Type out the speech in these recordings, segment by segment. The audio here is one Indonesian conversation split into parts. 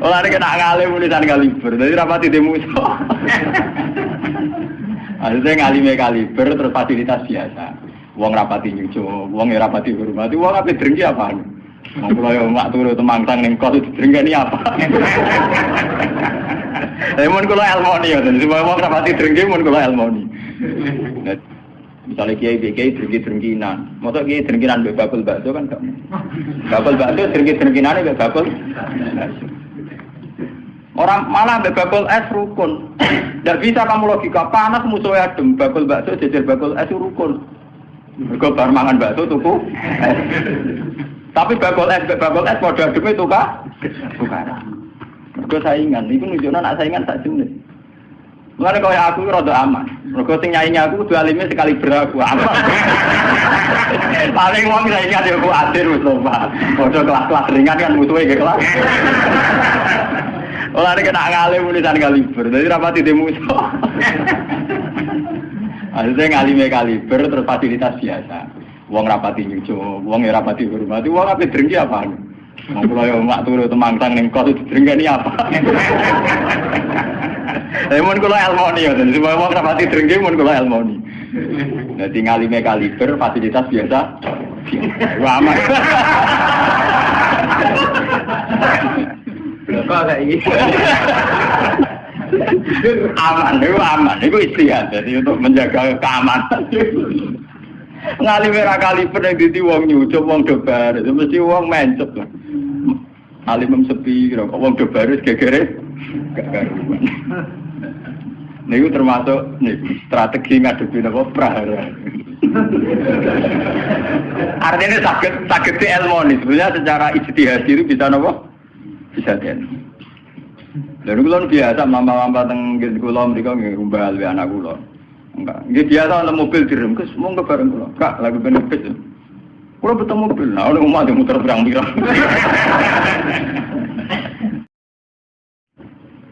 Ora nek nak ngalim tulisan kaliber. Dadi rapati demuso. Akhirnya ngalime kaliber terus fasilitas biasa. Wong rapati nyucu, wong rapati hormati, wong ape drengki apaan? Wong kula yo mak turu temangsang ning kos drengkeni apa? Mun kula elmoni yo, supaya wong rapati drengki mun kula elmoni. Misalnya kiai drengki-drengkinan, mosok kiai drengkinan mbek bakul bakso kan gak. Bakul bakso drengki-drengkinane mbek bakul. Orang malah mbek bakul es rukun. Ndak bisa kamu logika panas musuhnya adem, bakul bakso jejer bakul es rukun. Mergo bar mangan bakso tuku. Tapi bakul es padha ademe tukaran. Mergo saingan, iku nunjukno anak saingan sak jenis. Mulane kaya aku rada aman. Mergo sing nyaingi aku kudu alime sekali beraku aman. Paling wong saingi yo ku adir wis lho, Pak. Padha kelas-kelas ringan kan musuhe ge kelas. Ora nek nak ngalim tulisan kaliber. Dadi rapati demuso. Akhirnya ngalime kaliber terus fasilitas biasa. Wong rapati nyucu, wong rapati hormati, wong ape drengki apaan? Wong kula yo mak turu temangsang ning kos drengkeni apa? Mun kula elmoni yo, supaya wong rapati drengki mun kula elmoni. Dadi ngalime kaliber fasilitas biasa. Wah aman. Kok iki? Aman, itu istihad. Jadi untuk menjaga keamanan. Ngalime ra kaliber nek dadi wong nyucup wong dobar, itu mesti wong mencep lah. Alim sepi, kok wong dobar wis gegere gak karuan. Niku termasuk strategi ngadepi napa prahara. Artinya sakit ilmu nih, sebenarnya secara ijtihad itu bisa napa? Bisa den. Lalu kulon biasa mama-mama teng kula mriko nggih umbal anak kula. Enggak, nggih biasa ana mobil direm, Gus monggo bareng kula. Kak, lagi benefit. Kula betul mobil, nah oleh omah muter pirang-pirang.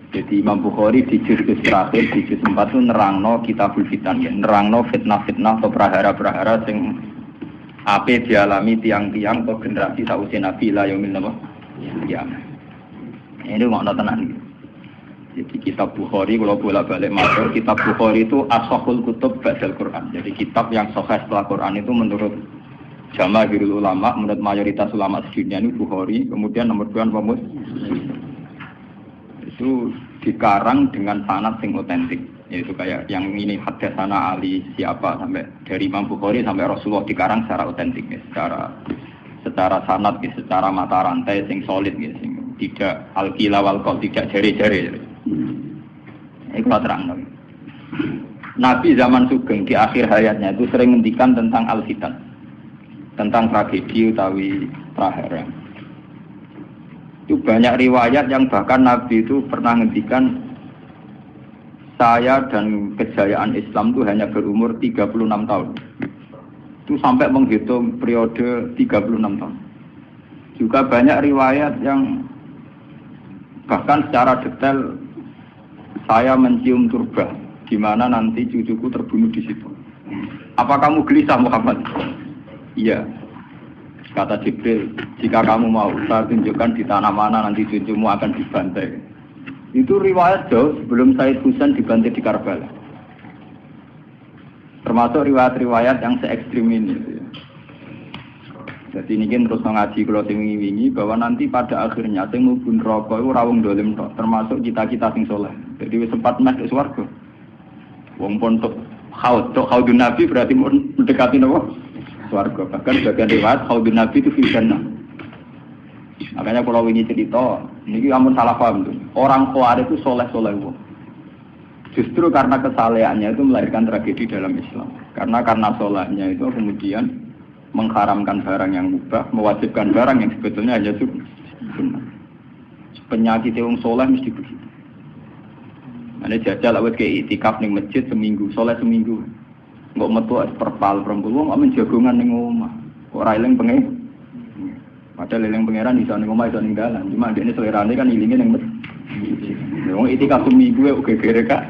Jadi Imam Bukhari di juz terakhir di juz 4 itu nerangno kitabul fitan ya, nerangno fitnah-fitnah atau prahara-prahara sing ape dialami tiang-tiang atau generasi sausi Nabi la yaumil qiyamah. Ini makna tenan. Jadi kitab Bukhari kalau bolak-balik matur, kitab Bukhari itu ashahul kutub ba'dal Quran. Jadi kitab yang sahih setelah Quran itu menurut jamaahirul ulama, menurut mayoritas ulama sedunia ini Bukhari, kemudian nomor 2 Muslim. Itu dikarang dengan sanad yang otentik. Yaitu kayak yang ini haddatsana Ali siapa sampai dari Imam Bukhari sampai Rasulullah dikarang secara otentik ya, secara sanad ya, secara mata rantai yang solid ya, tidak al-qila wal qaul, tidak jari-jari. Ini kalau terang. Nabi zaman Sugeng di akhir hayatnya itu sering ngendikan tentang al-fitan, tentang tragedi utawi prahara. Itu banyak riwayat yang bahkan Nabi itu pernah ngendikan saya dan kejayaan Islam itu hanya berumur 36 tahun. Itu sampai menghitung periode 36 tahun. Juga banyak riwayat yang bahkan secara detail saya mencium turba, di mana nanti cucuku terbunuh di situ. Apa kamu gelisah Muhammad? Iya. Kata Jibril, jika kamu mau, saya tunjukkan di tanah mana nanti cucumu akan dibantai. Itu riwayat jauh sebelum Said Husain dibantai di Karbala. Termasuk riwayat-riwayat yang se-ekstrim ini. Jadi ini terus mengaji kalau sing wingi bahwa nanti pada akhirnya sing mlebu neraka iku ora wong dolim tok, termasuk kita-kita sing saleh. Jadi wis sempat meh ke swarga. Wong pontok haudun Nabi berarti mendekati napa? Swarga. Bahkan bagian riwayat haudun Nabi itu fil jannah. Makanya kalau wingi cerita, niki amun salah paham tuh. Orang Khawarij itu saleh-saleh wong. Justru karena kesalehannya itu melahirkan tragedi dalam Islam. Karena salehnya itu kemudian mengharamkan barang yang mubah, mewajibkan barang yang sebetulnya hanya sunnah. Penyakit wong saleh mesti begitu. Ane jajal awet ke itikaf ning masjid seminggu, saleh seminggu. Enggak metu perpal perempuan wong jagongan ning omah. Kok ora eling pengen. Padahal eling pangeran iso ning omah iso ning dalan. Cuma dekne selerane kan ilinge ning masjid. Wong itikaf seminggu kok gegere Kak.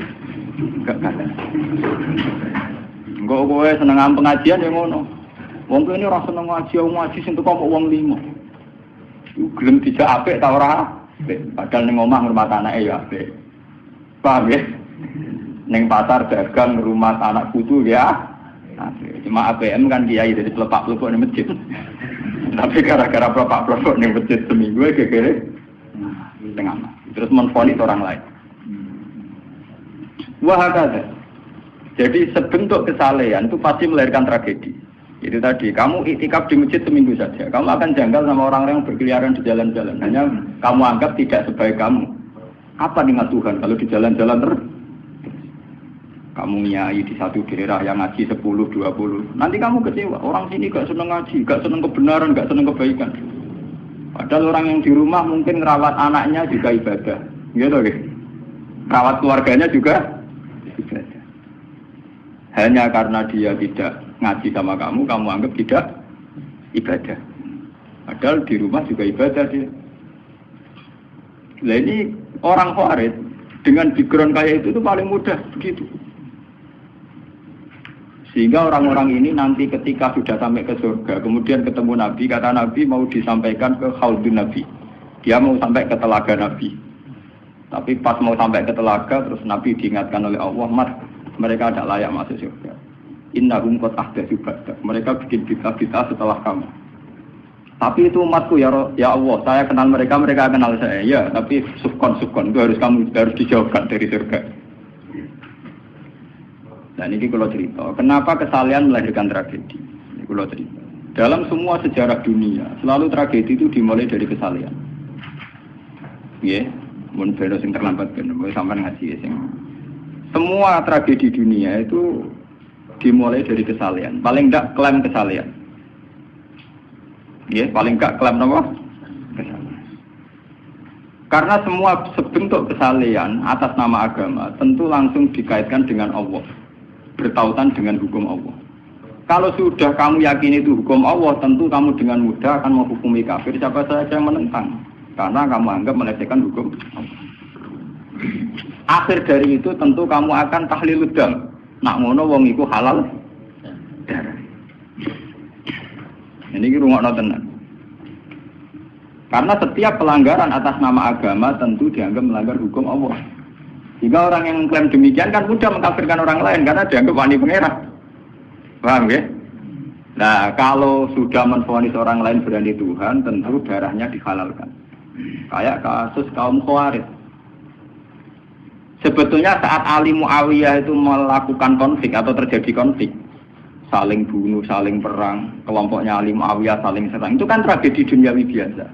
Enggak kalah. Engko kowe seneng pengajian ya ngono. Wong kene ora seneng ngaji sing teko kok wong 5. Iku gelem dijak apik ta ora? Padahal ning omah ngurmat anake ya apik. Paham ya? Ning pasar dagang ngurmat anak putu ya. Cuma ABM kan kiai jadi pelepak-pelepok ning masjid. Tapi gara-gara pelepak-pelepok ning masjid seminggu gegere setengah. Terus menfonis orang lain. Wah kata. Jadi sebentuk kesalehan itu pasti melahirkan tragedi. Itu tadi, kamu iktikaf di masjid seminggu saja. Kamu akan janggal sama orang-orang yang berkeliaran di jalan-jalan. Hanya kamu anggap tidak sebaik kamu. Apa nikmat Tuhan kalau di jalan-jalan terus? Kamu nyai di satu daerah yang ngaji 10, 20. Nanti kamu kecewa. Orang sini gak seneng ngaji, gak seneng kebenaran, gak seneng kebaikan. Padahal orang yang di rumah mungkin ngerawat anaknya juga ibadah. Gitu kan? Rawat keluarganya juga ibadah. Hanya karena dia tidak ngaji sama kamu anggap tidak ibadah. Padahal di rumah juga ibadah dia. Nah ini orang Khawarij dengan background kayak itu paling mudah begitu. Sehingga orang-orang ini nanti ketika sudah sampai ke surga, kemudian ketemu Nabi, kata Nabi mau disampaikan ke Khaldun Nabi. Dia mau sampai ke telaga Nabi. Tapi pas mau sampai ke telaga, terus Nabi diingatkan oleh Allah, Mas, mereka tidak layak masuk surga. Innahum qad ahdatsu ba'dak. Mereka bikin bid'ah setelah kamu. Tapi itu umatku ya Allah, saya kenal mereka, mereka kenal saya. Ya, tapi sukon itu harus dijauhkan dari surga. Dan ini kalau cerita, kenapa kesalehan melahirkan tragedi? Ini kalau cerita. Dalam semua sejarah dunia, selalu tragedi itu dimulai dari kesalehan. Ya, mun beno sing terlambat ben sampean ngaji sing. Semua tragedi dunia itu dimulai dari kesalehan. Paling enggak klaim kesalehan. Ya, paling enggak klaim apa? Kesalehan. Karena semua sebentuk kesalehan atas nama agama tentu langsung dikaitkan dengan Allah. Bertautan dengan hukum Allah. Kalau sudah kamu yakin itu hukum Allah, tentu kamu dengan mudah akan menghukumi kafir siapa saja yang menentang. Karena kamu anggap melecehkan hukum Allah. Akhir dari itu tentu kamu akan tahlil dam. Nak ngono wong iku halal darah. Ini rungokno tenan. Karena setiap pelanggaran atas nama agama tentu dianggap melanggar hukum Allah. Jika orang yang mengklaim demikian kan mudah mengkafirkan orang lain karena dianggap wani pengerang. Paham ya? Nah, kalau sudah menvonis orang lain berani Tuhan, tentu darahnya dihalalkan. Kayak kasus kaum Khawarij. Sebetulnya saat Ali Muawiyah itu melakukan konflik atau terjadi konflik, saling bunuh, saling perang, kelompoknya Ali Muawiyah saling serang, itu kan tragedi duniawi biasa.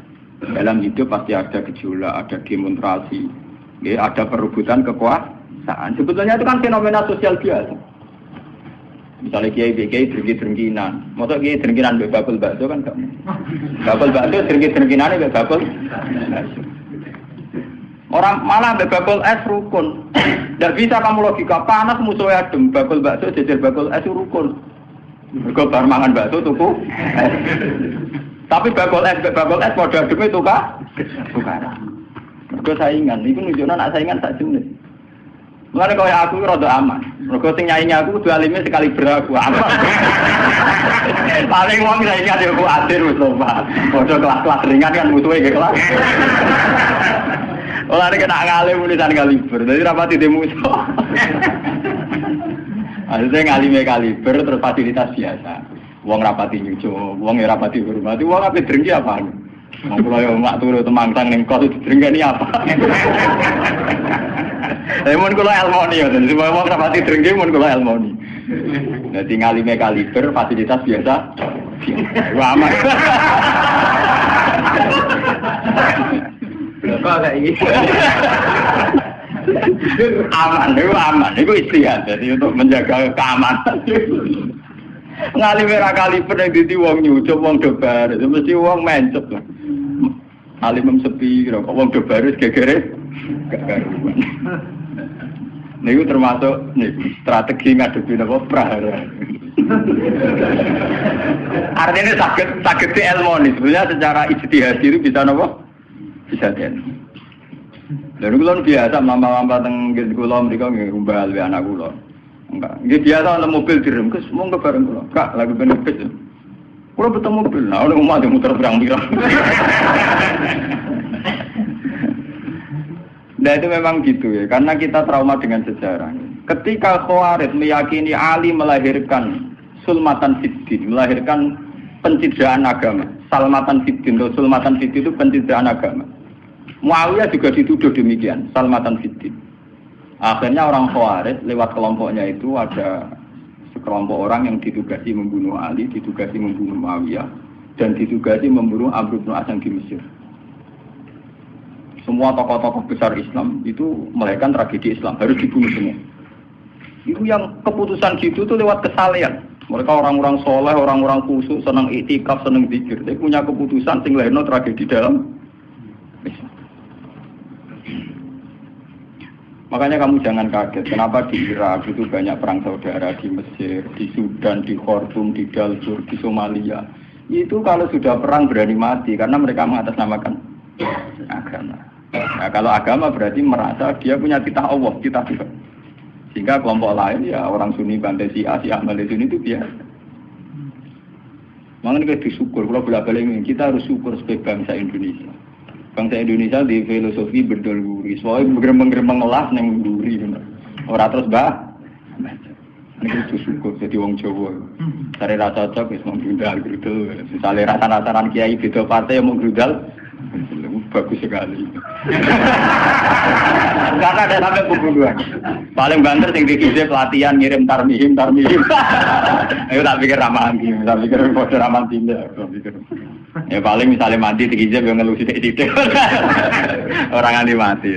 Dalam hidup pasti ada gejolak, ada demonstrasi, ya, ada perebutan kekuasaan. Sebetulnya itu kan fenomena sosial biasa. Misalnya kiai drengki-drengkinan, masa kiai drengkinan babel bakso kan gak? Babel bakso drengki-drengkinannya babel. Orang malah babel es rukun. Tidak bisa kamu logika panas musuhnya adem, babel bakso jejer babel es rukun. Mereka bar mangan bakso tuku. Tapi babel es pada adem itu kah? Bukan. Mereka saingan, itu nunjukkan anak saingan tak jenis. Mulane kaya aku rada aman. Mergo sing nyaingi aku kudu alime sekali beraku aman. Paling wong saiki ade aku adir wis lompat. Padha kelas-kelas ringan kan musuhe nggih kelas. Ora nek nak ngalim tulisan kaliber. Dadi rapati de musuh. Akhirnya ngalime kaliber terus fasilitas biasa. Wong rapati nyucuk, wong ora rapati hormati, wong ape drengki apaan? Wong kula yo mak turu temangsang ning kos drengkeni apa? Mun kula elmoni ya, jadi semua wong rapati drengki mun kula elmoni. Dadi ngalime kaliber fasilitas biasa. Wah aman. Kok kayak gitu. Aman, itu istihad. Jadi untuk menjaga keamanan. Ngalime ra kaliber nek dadi wong nyucup wong dobar, itu mesti wong mencet lah. Alim sepi kok wong dobar wis gegere gak karuan. Niku termasuk strategi ngadepi napa prahara. Artinya sakit ilmu sebenarnya secara ijtihad itu bisa napa? Bisa den. Lalu kula biasa mama-mama teng kula mriko nggih umbal anak kula. Enggak, nggih biasa ana mobil direm kes monggo bareng kula. Kak, lagi ben bis. Kula betul mobil. Nah, ono omah muter berang-birang. Nah itu memang gitu ya, karena kita trauma dengan sejarah. Ketika Khawarij meyakini Ali melahirkan sulmatan fiddin, melahirkan pencitraan agama. Salmatan fiddin, atau sulmatan fiddin itu pencitraan agama. Muawiyah juga dituduh demikian, salmatan fiddin. Akhirnya orang Khawarij lewat kelompoknya itu ada sekelompok orang yang ditugasi membunuh Ali, ditugasi membunuh Muawiyah, dan ditugasi membunuh Amr bin As di Mesir. Semua tokoh-tokoh besar Islam itu melahirkan tragedi Islam, harus dibunuh semua. Itu yang keputusan gitu tuh lewat kesalehan. Mereka orang-orang soleh, orang-orang khusyuk, senang iktikaf, senang zikir. Dia punya keputusan sing lahirno tragedi dalam Islam. Makanya kamu jangan kaget, kenapa di Irak itu banyak perang saudara, di Mesir, di Sudan, di Khartoum, di Darfur, di Somalia. Itu kalau sudah perang berani mati, karena mereka mengatasnamakan agama. Nah, kalau agama berarti merasa dia punya titah Allah, titah Tuhan. Sehingga kelompok lain ya orang Sunni bantai Syiah, Syiah Ahmadi Sunni itu biasa. Makanya kita disyukur, kalau bolak-balik kita harus syukur sebagai bangsa Indonesia. Bangsa Indonesia di filosofi berdoluri, soalnya bergerembang-gerembang olah neng duri, orang terus ini kita syukur jadi wong Jawa. Cari rasa cocok, bisa menggrudal gitu. Misalnya rasa-rasaan kiai beda partai yang menggrudal. Bagus sekali. Karena ada sampai pembunuhan. Paling banter sing dikise pelatihan ngirim tarmihim. Ayo tak pikir ramanti, tak pikir foto ramanti ndak, pikir. Ya paling misalnya mati dikise yo ngelusi sithik-sithik. Orang anti mati.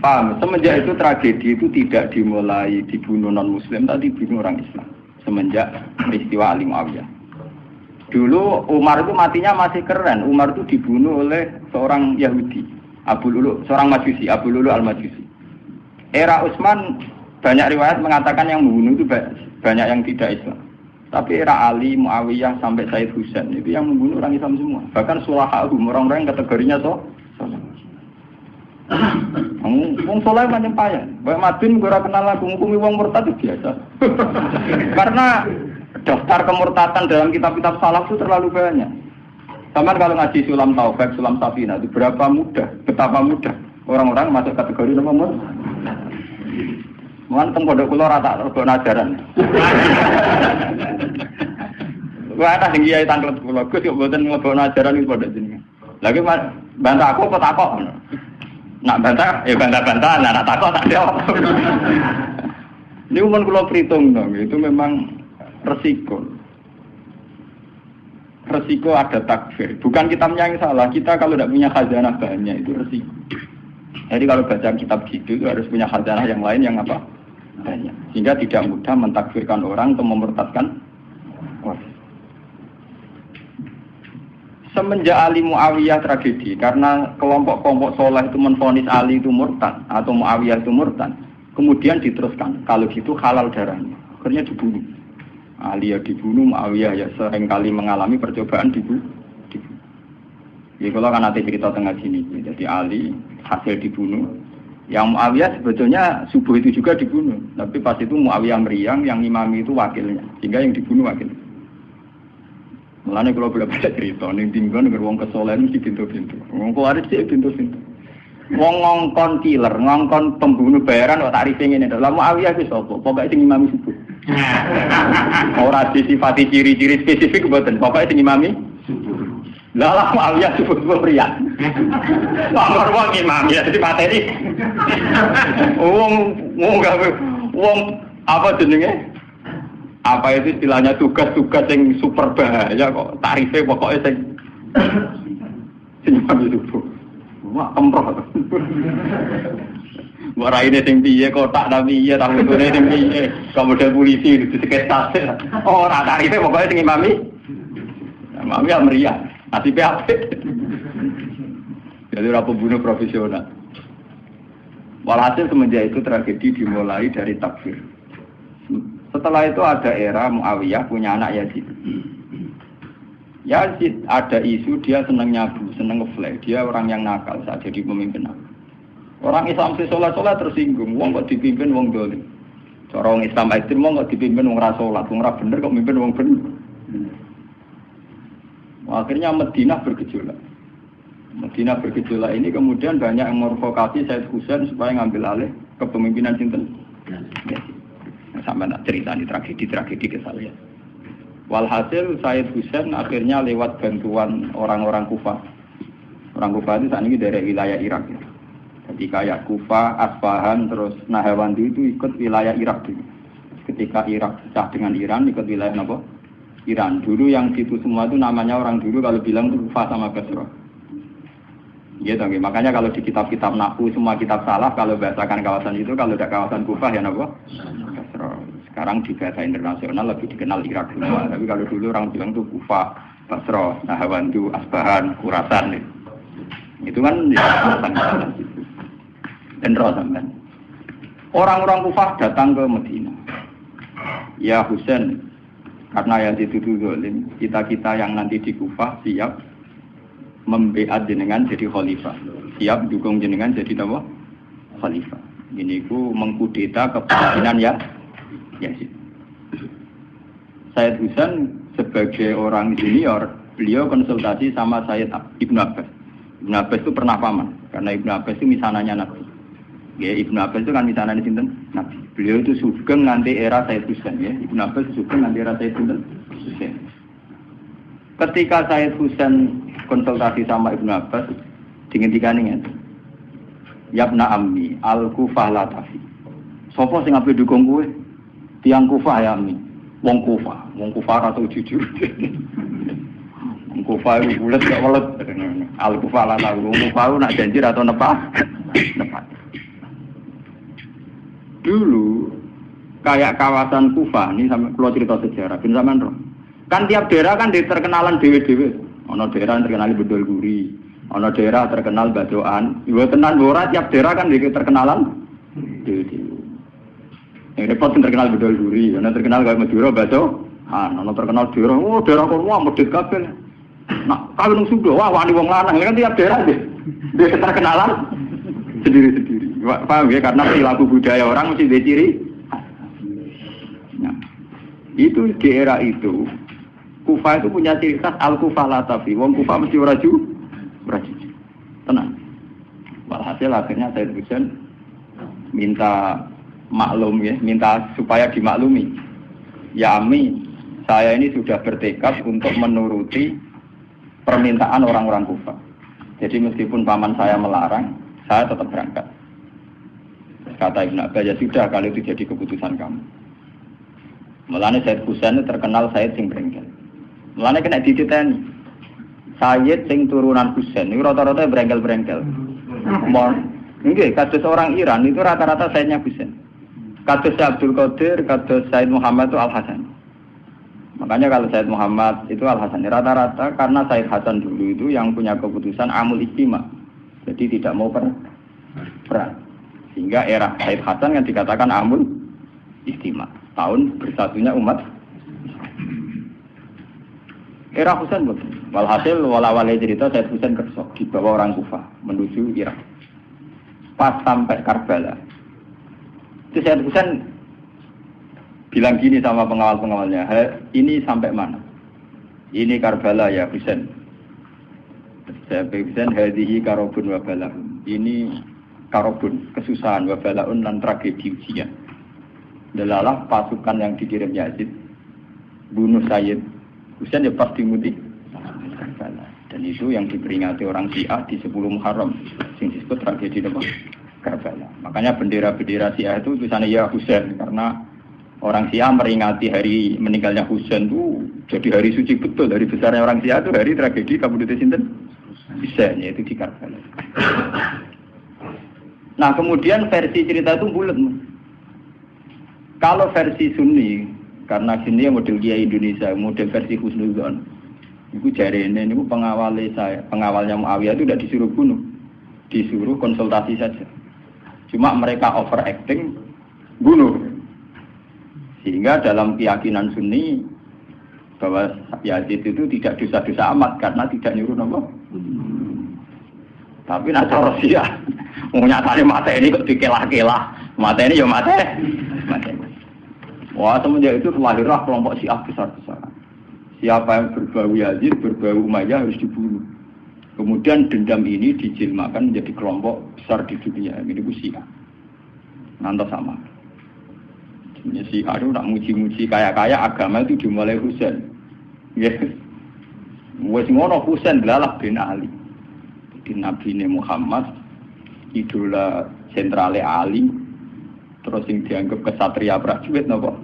Paham, semenjak itu tragedi itu tidak dimulai dibunuh non-muslim, tapi dibunuh orang Islam. Semenjak peristiwa Ali Muawiyah. Dulu Umar itu matinya masih keren. Umar itu dibunuh oleh seorang Yahudi, Abu Lulu, seorang Majusi, Abu Lulu al-Majusi. Era Utsman banyak riwayat mengatakan yang membunuh itu banyak yang tidak Islam. Tapi era Ali, Muawiyah sampai Said Husain itu yang membunuh orang Islam semua. Bahkan sulahahum, orang-orang yang kategorinya wong soleh macam payah. Baik Madin gue kenal lagu ngukumi wong murtad itu biasa. Karena daftar kemurtatan dalam kitab-kitab salaf itu terlalu banyak. Sama kalau ngaji Sulam Taufik, Sulam Safina itu betapa mudah orang-orang masuk kategori nomor. Mungkin teng pondok kula rata rego ajaran. Wah ada sing kiai tanglet kula, Gus yo mboten nglebokno ajaran iki pondok jenengan. Lagi bantah aku apa takok? Nak bantah, ya bantah-bantah, nak takok tak jawab. Ini umum kula perhitung dong, itu memang resiko ada takfir. Bukan kitabnya yang salah. Kita kalau tidak punya khazanah banyak itu resiko. Jadi kalau baca kitab gitu itu harus punya khazanah yang lain yang apa? Banyak. Sehingga tidak mudah mentakfirkan orang atau memurtadkan orang. Semenjak Ali Muawiyah tragedi karena kelompok-kelompok soleh itu menvonis Ali itu murtad atau Muawiyah itu murtad. Kemudian diteruskan kalau gitu halal darahnya. Akhirnya dibunuh. Ali ya dibunuh, Muawiyah ya seringkali mengalami percobaan dibunuh. Ya kalau kan nanti cerita tengah sini, jadi Ali hasil dibunuh, yang Muawiyah sebetulnya subuh itu juga dibunuh, tapi pas itu Muawiyah meriang, yang imami itu wakilnya, sehingga yang dibunuh wakil. Mulanya kalau boleh baca cerita, nih tinggal dengan wong kesolehan mesti pintu-pintu, wong Khawarij sih pintu-pintu. Wong ngongkon killer, ngongkon pembunuh bayaran, kok tarifnya ini, dalam Muawiyah itu sopo, pokoknya sing imami subuh. Orang disifati ciri-ciri spesifik buatan pokoknya sing imami lah Muawiyah subuh pria wong imami ya jadi materi wong apa jenenge apa itu istilahnya tugas-tugas yang super bahaya kok tarifnya pokoknya sing imami subuh wah kemproh Wara ini sing piye kotak tapi iya tak ngene sing piye. Kemudian polisi diketase. Ora tarife pokoke sing imami. Imami meriah. Nasibe apik. Jadi ora pembunuh profesional. Walhasil semenjak itu tragedi dimulai dari takfir. Setelah itu ada era Muawiyah punya anak Yazid. Yazid ada isu dia seneng nyabu, seneng ngeflek. Dia orang yang nakal saat jadi pemimpin. Orang Islam sholat tersinggung, wong kok dipimpin wong dolim. Orang Islam ekstrem wong kok dipimpin wong ra sholat, wong ra bener kok mimpin wong bener. Akhirnya Madinah bergejolak. Madinah bergejolak ini kemudian banyak yang mervokasi Said Husain supaya ngambil alih kepemimpinan sinten. Sampai tak cerita di tragedi ke saya. Walhasil Said Husain akhirnya lewat bantuan orang-orang Kufah. Orang Kufah itu saat ini dari wilayah Irak. Jadi kayak Kufah, Asfahan, terus Nahawandi itu ikut wilayah Irak dulu. Ketika Irak pecah dengan Iran, ikut wilayah apa? Iran. Dulu yang situ semua itu namanya orang dulu kalau bilang itu Kufah sama Basra. Gitu, makanya kalau di kitab-kitab Nahwu semua kitab salah kalau bahasakan kawasan itu, kalau ada kawasan Kufah ya apa? Basra. Sekarang di bahasa internasional lebih dikenal Irak semua. Tapi kalau dulu orang bilang itu Kufah, Basra, Nahawandi, Asfahan, Khurasan. Itu kan ya kawasan-kawasan itu. Dan sampean. Orang-orang Kufah datang ke Madinah. Ya Husain, karena yang itu zalim, kita yang nanti di Kufah siap membeat jenengan jadi khalifah, siap dukung jenengan jadi apa? Khalifah. Ini ku mengkudeta kepemimpinan ya Yazid. Said Husain sebagai orang senior, beliau konsultasi sama Sayyid Ibnu Abbas. Ibnu Abbas itu pernah paman, karena Ibnu Abbas itu misananya Nabi. Ya, Ibnu Abbas itu kan misananya sinten Nabi. Beliau itu sugeng nanti era Said Husain ya. Ibnu Abbas sugeng nanti era Said Husain. Ketika Said Husain konsultasi sama Ibnu Abbas, dihentikan ini. Yabna ammi al-Kufah la tafi. Sopo sing ape dukung kowe? Tiang Kufah ya ammi. Wong Kufah atau jujur. Wong Kufah itu bulet gak welet. Al-Kufah la tafi. Wong Kufah nak janji atau nepat. Dulu kayak kawasan Kufah ini sampai keluar cerita sejarah bin sampean roh. Kan tiap daerah kan terkenalan dewe-dewe. Ono daerah terkenal Bedol Guri, ono daerah terkenal Badoan. Ibu tenan ora tiap daerah kan terkenalan dewe-dewe. Yang repot terkenal Bedol Guri, ono terkenal kayak Madura Badoan, ono terkenal daerah daerah kono medhit kabeh. Nah, kalau nang Sudo wah wani wong lanang kan tiap daerah dia terkenalan sendiri-sendiri. Paham ya, karena perilaku budaya orang mesti ada ciri. Nah, itu di era itu Kufah itu punya ciri khas al-Kufah la tafi. Wong Kufah mesti ora jujur. Tenang. Walhasil akhirnya Said Husain minta maklum ya, minta supaya dimaklumi. Ya Ami, saya ini sudah bertekad untuk menuruti permintaan orang-orang Kufah. Jadi meskipun paman saya melarang, saya tetap berangkat. Kata Ibnu Abbas, ya sudah kalau itu jadi keputusan kamu. Mulane Said Husain terkenal Said sing brengkel. Mulane kena dititeni. Said sing turunan Husain niku rata-rata brengkel-brengkel. Nggih, kados orang Iran itu rata-rata Saidnya Husain. Kados Abdul Qadir, kados Said Muhammad itu Al Hasan. Makanya kalau Said Muhammad itu Al Hasan rata-rata karena Said Hasan dulu itu yang punya keputusan amul istima. Jadi tidak mau perang. Sehingga era Said Hasan kan dikatakan amul istima. Tahun bersatunya umat. Era Husain betul. Walhasil wala-wala cerita Said Husain kerso dibawa orang Kufah menuju Irak. Pas sampai Karbala. Itu Said Husain bilang gini sama pengawal-pengawalnya, ini sampai mana? Ini Karbala ya Husain. Sampai Husain hadihi karobun wa balahun. Ini karobun, kesusahan wa balahun dan tragedi ujian. Delalah pasukan yang dikirim Yazid bunuh Sayyid Husain ya pasti mudik Karbala. Dan itu yang diperingati orang Syiah di 10 Muharram yang disebut tragedi Karbala. Makanya bendera-bendera Syiah itu tulisannya ya Husain karena orang Syiah meringati hari meninggalnya Husain itu jadi hari suci betul. Hari besarnya orang Syiah itu hari tragedi Kabupaten Sinten Husain, yaitu di Karbala. Nah kemudian versi cerita itu bulat. Kalau versi Sunni, karena Sunni model Kiai Indonesia, model versi Husnudzon, itu jarene ini pengawalnya Muawiyah itu tidak disuruh bunuh, disuruh konsultasi saja. Cuma mereka overacting bunuh. Sehingga dalam keyakinan Sunni bahwa Yazid itu tidak dosa-dosa amat karena tidak nyuruh nama. Tapi nak Rusia, mau nyatanya mata ini kok dikelah-kelah, mata ini ya mata. Wah semenjak itu lahirlah kelompok Syiah besar-besaran. Siapa yang berbau Yazid, berbau Umayyah harus dibunuh. Kemudian dendam ini dijilmakan menjadi kelompok besar di dunia. Ini Syiah. Nanti sama. Ini Syiah itu nak muji-muji kaya-kaya agama itu dimulai Husain. Ya. Wes ngono Husain adalah bin Ali. Jadi Nabi Muhammad idola sentrale Ali. Terus yang dianggap kesatria prajurit napa?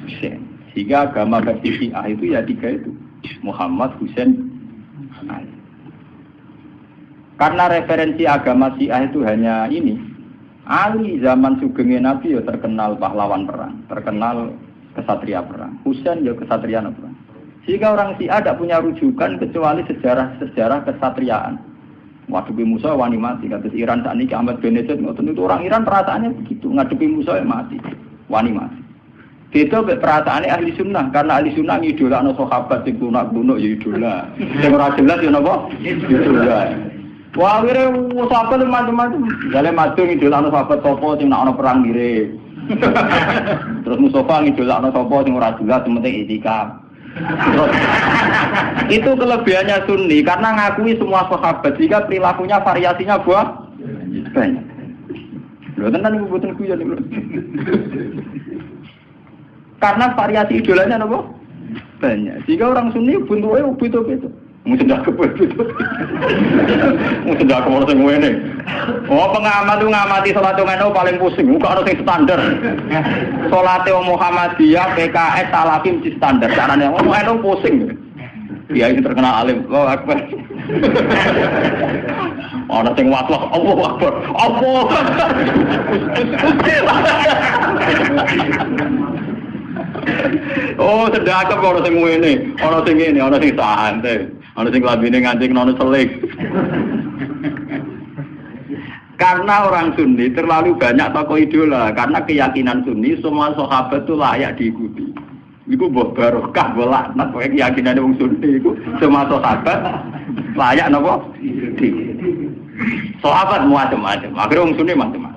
Husain. Sehingga agama versi Syiah itu ya tiga itu. Muhammad, Husain, Ali. Karena referensi agama Syiah itu hanya ini. Ali zaman sugengnya Nabi ya terkenal pahlawan perang, terkenal kesatria perang. Husain ya kesatria perang. Sehingga orang Syiah tidak punya rujukan kecuali sejarah kesatriaan. Ngadepi Musa wani mati. Kata Iran saat ini Ahmad Benedit itu orang Iran perasaannya begitu. Ngadepi Musa ya mati, wani mati. Beda perasaannya ahli sunnah. Karena ahli sunnah idola no sahabat sing kuno ya idola. Sing ora jelas ya napa? Idola. Wah, akhirnya sahabat macam-macam. Jale madung idola no sahabat topo sing nak ono perang mirip. Terus Mustafa idola no topo sing ora jelas penting itikaf. Itu kelebihannya Sunni karena ngakui semua sahabat jika perilakunya variasinya banyak. Lho tenan iku boten guyon lho. Karena variasi idolanya apa? Banyak. Jika orang Sunni bentuke beda-beda. Mungkin dak kebet-beda. Mungkin dak ono sing ngene. Oh, pengamat itu ngamati salat ngono paling pusing, kok ono sing standar. Salate Muhammadiyah, PKS, Salafim di standar. Carane ngono pusing. Dia ini terkenal alim. Allahu Akbar. Ono sing watlak, Allahu Akbar. Allah. Oh, sedekah kok ono sing ngene, ono sing ngene, ono sing santai. Ono sing labine ngancing ono selik. Karena orang Sunni terlalu banyak tokoh idola, karena keyakinan Sunni semua sahabat itu layak diikuti. Iku mbah barokah mbah laknat kowe keyakinane wong Sunni iku semua sahabat layak napa? Sahabat macam-macam. Akhire wong Sunni macam-macam.